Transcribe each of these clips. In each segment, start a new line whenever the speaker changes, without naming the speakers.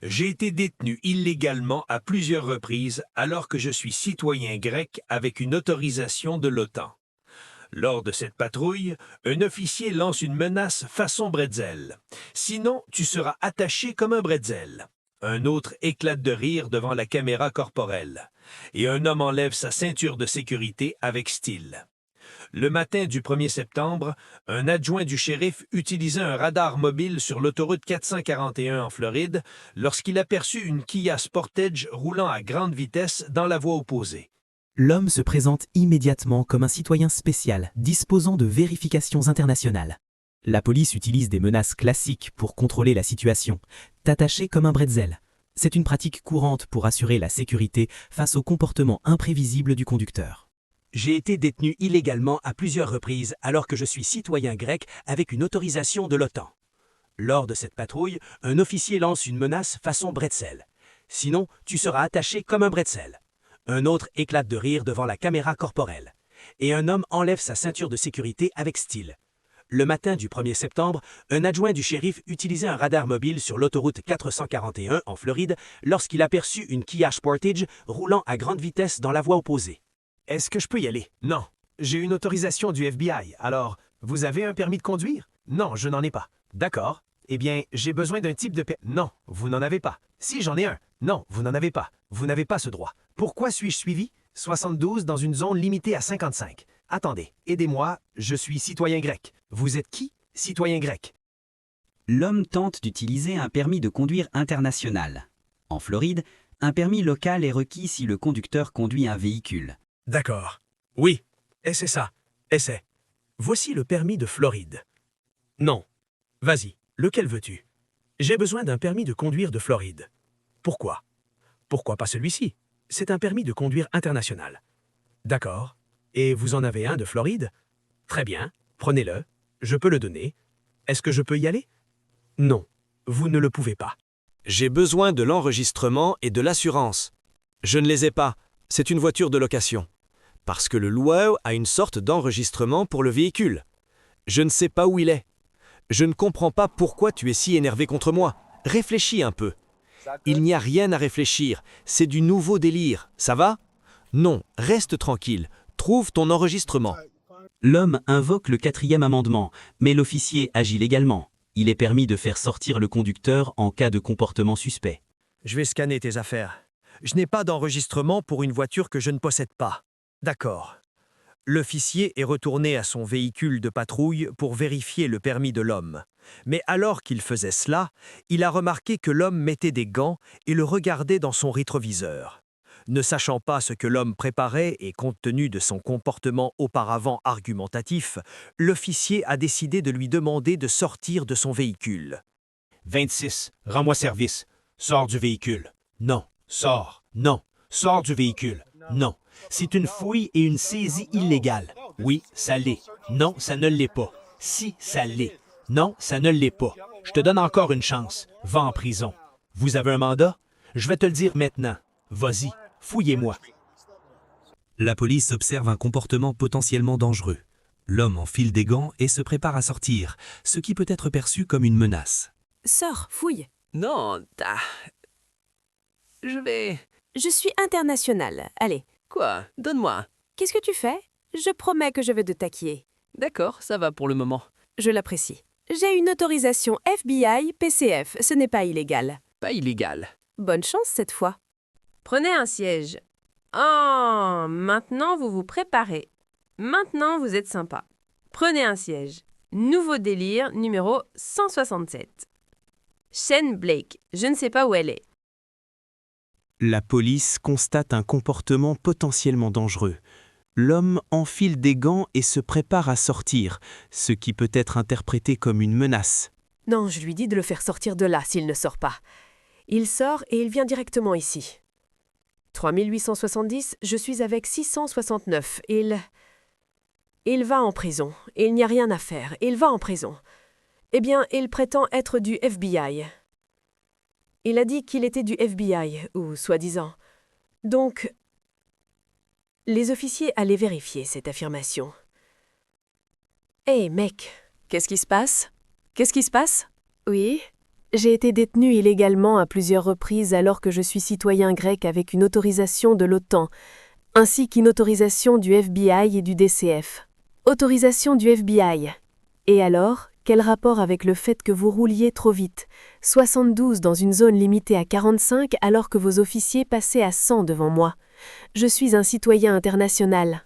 J'ai été détenu illégalement à plusieurs reprises alors que je suis citoyen grec avec une autorisation de l'OTAN. Lors de cette patrouille, un officier lance une menace façon bretzel. Sinon, tu seras attaché comme un bretzel. Un autre éclate de rire devant la caméra corporelle. Et un homme enlève sa ceinture de sécurité avec style. Le matin du 1er septembre, un adjoint du shérif utilisait un radar mobile sur l'autoroute 441 en Floride lorsqu'il aperçut une Kia Sportage roulant à grande vitesse dans la voie opposée.
L'homme se présente immédiatement comme un citoyen spécial disposant de vérifications internationales. La police utilise des menaces classiques pour contrôler la situation, t'attacher comme un bretzel. C'est une pratique courante pour assurer la sécurité face au comportement imprévisible du conducteur.
J'ai été détenu illégalement à plusieurs reprises alors que je suis citoyen grec avec une autorisation de l'OTAN. Lors de cette patrouille, un officier lance une menace façon bretzel. Sinon, tu seras attaché comme un bretzel. Un autre éclate de rire devant la caméra corporelle. Et un homme enlève sa ceinture de sécurité avec style. Le matin du 1er septembre, un adjoint du shérif utilisait un radar mobile sur l'autoroute 441 en Floride lorsqu'il aperçut une Kia Sportage roulant à grande vitesse dans la voie opposée.
Est-ce que je peux y aller? Non. J'ai une autorisation du FBI, alors, vous avez un permis de conduire? Non, je n'en ai pas. D'accord. Eh bien, j'ai besoin d'un type de Non, vous n'en avez pas. Si, j'en ai un. Non, vous n'en avez pas. Vous n'avez pas ce droit. Pourquoi suis-je suivi? 72 dans une zone limitée à 55. Attendez, aidez-moi, je suis citoyen grec. Vous êtes qui? Citoyen grec.
L'homme tente d'utiliser un permis de conduire international. En Floride, un permis local est requis si le conducteur conduit un véhicule.
D'accord. Oui, essaie ça. Essaie. Voici le permis de Floride. Non. Vas-y, lequel veux-tu? J'ai besoin d'un permis de conduire de Floride. Pourquoi? Pourquoi pas celui-ci? C'est un permis de conduire international. D'accord. Et vous en avez un de Floride? Très bien, prenez-le. Je peux le donner. Est-ce que je peux y aller? Non, vous ne le pouvez pas.
J'ai besoin de l'enregistrement et de l'assurance. Je ne les ai pas. C'est une voiture de location. Parce que le loueur a une sorte d'enregistrement pour le véhicule. Je ne sais pas où il est. Je ne comprends pas pourquoi tu es si énervé contre moi. Réfléchis un peu. Il n'y a rien à réfléchir. C'est du nouveau délire. Ça va? Non, reste tranquille. Trouve ton enregistrement.
L'homme invoque le 4e amendement, mais l'officier agit légalement. Il est permis de faire sortir le conducteur en cas de comportement suspect.
Je vais scanner tes affaires. Je n'ai pas d'enregistrement pour une voiture que je ne possède pas. D'accord. L'officier est retourné à son véhicule de patrouille pour vérifier le permis de l'homme. Mais alors qu'il faisait cela, il a remarqué que l'homme mettait des gants et le regardait dans son rétroviseur. Ne sachant pas ce que l'homme préparait et compte tenu de son comportement auparavant argumentatif, l'officier a décidé de lui demander de sortir de son véhicule.
26. Rends-moi service. Sors du véhicule. Non. Sors. Non. Sors du véhicule. Non. C'est une fouille et une saisie illégale. Oui, ça l'est. Non, ça ne l'est pas. Si, ça l'est. Non, ça ne l'est pas. Je te donne encore une chance. Va en prison. Vous avez un mandat? Je vais te le dire maintenant. Vas-y, fouillez-moi.
La police observe un comportement potentiellement dangereux. L'homme enfile des gants et se prépare à sortir, ce qui peut être perçu comme une menace.
Sors, fouille.
Non, je vais...
Je suis internationale. Allez.
Quoi? Donne-moi.
Qu'est-ce que tu fais? Je promets que je vais te taquiller.
D'accord, ça va pour le moment.
Je l'apprécie. J'ai une autorisation FBI, PCF. Ce n'est pas illégal.
Pas illégal.
Bonne chance cette fois.
Prenez un siège. Oh, maintenant vous vous préparez. Maintenant vous êtes sympa. Prenez un siège. Nouveau délire numéro 167. Shane Blake, je ne sais pas où elle est.
La police constate un comportement potentiellement dangereux. L'homme enfile des gants et se prépare à sortir, ce qui peut être interprété comme une menace.
Non, je lui dis de le faire sortir de là s'il ne sort pas. Il sort et il vient directement ici. 3870, je suis avec 669. Il va en prison. Il n'y a rien à faire. Il va en prison. Eh bien, il prétend être du FBI. Il a dit qu'il était du FBI, ou soi-disant. Donc, les officiers allaient vérifier cette affirmation. Hé, mec, qu'est-ce qui se passe? Qu'est-ce qui se passe? Oui, J'ai été détenu illégalement à plusieurs reprises alors que je suis citoyen grec avec une autorisation de l'OTAN, ainsi qu'une autorisation du FBI et du DCF. Autorisation du FBI. Et alors, quel rapport avec le fait que vous rouliez trop vite, 72 dans une zone limitée à 45 alors que vos officiers passaient à 100 devant moi? Je suis un citoyen international.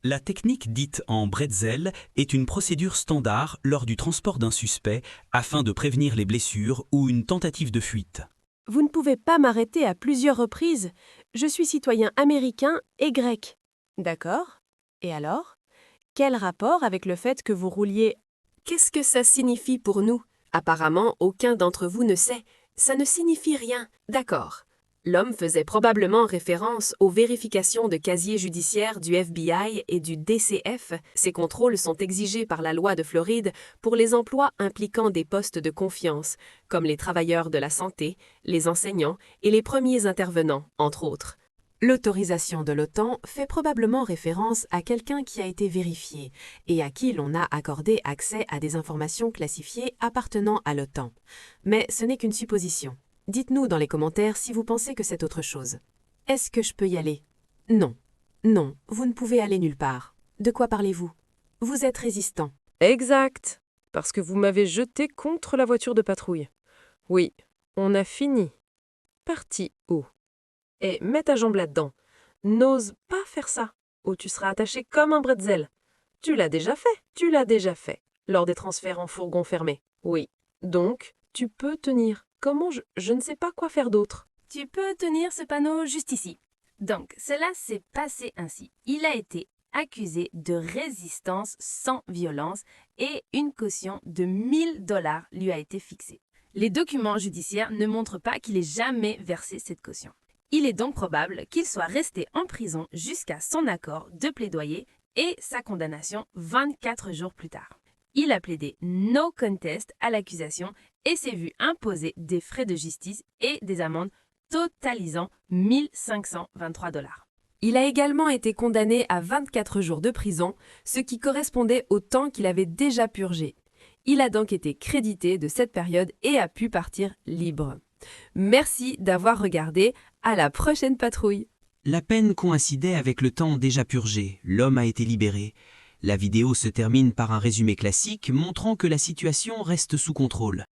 La technique dite en bretzel est une procédure standard lors du transport d'un suspect afin de prévenir les blessures ou une tentative de fuite.
Vous ne pouvez pas m'arrêter à plusieurs reprises. Je suis citoyen américain et grec. D'accord. Et alors? Quel rapport avec le fait que vous rouliez? Qu'est-ce que ça signifie pour nous? Apparemment, aucun d'entre vous ne sait. Ça ne signifie rien. D'accord. L'homme faisait probablement référence aux vérifications de casier judiciaire du FBI et du DCF. Ces contrôles sont exigés par la loi de Floride pour les emplois impliquant des postes de confiance, comme les travailleurs de la santé, les enseignants et les premiers intervenants, entre autres. L'autorisation de l'OTAN fait probablement référence à quelqu'un qui a été vérifié et à qui l'on a accordé accès à des informations classifiées appartenant à l'OTAN. Mais ce n'est qu'une supposition. Dites-nous dans les commentaires si vous pensez que c'est autre chose. Est-ce que je peux y aller? Non. Non, vous ne pouvez aller nulle part. De quoi parlez-vous? Vous êtes résistant.
Exact. Parce que vous m'avez jeté contre la voiture de patrouille. Oui, on a fini. Parti où? Et mets ta jambe là-dedans. N'ose pas faire ça, ou tu seras attaché comme un bretzel. Tu l'as déjà fait, lors des transferts en fourgon fermé. Oui. Donc, tu peux tenir. Comment je ne sais pas quoi faire d'autre.
Tu peux tenir ce panneau juste ici. Donc, cela s'est passé ainsi. Il a été accusé de résistance sans violence et une caution de 1000 $ lui a été fixée. Les documents judiciaires ne montrent pas qu'il ait jamais versé cette caution. Il est donc probable qu'il soit resté en prison jusqu'à son accord de plaidoyer et sa condamnation 24 jours plus tard. Il a plaidé no contest à l'accusation et s'est vu imposer des frais de justice et des amendes totalisant 1523 $.
Il a également été condamné à 24 jours de prison, ce qui correspondait au temps qu'il avait déjà purgé. Il a donc été crédité de cette période et a pu partir libre. Merci d'avoir regardé. À la prochaine patrouille.
La peine coïncidait avec le temps déjà purgé. L'homme a été libéré. La vidéo se termine par un résumé classique montrant que la situation reste sous contrôle.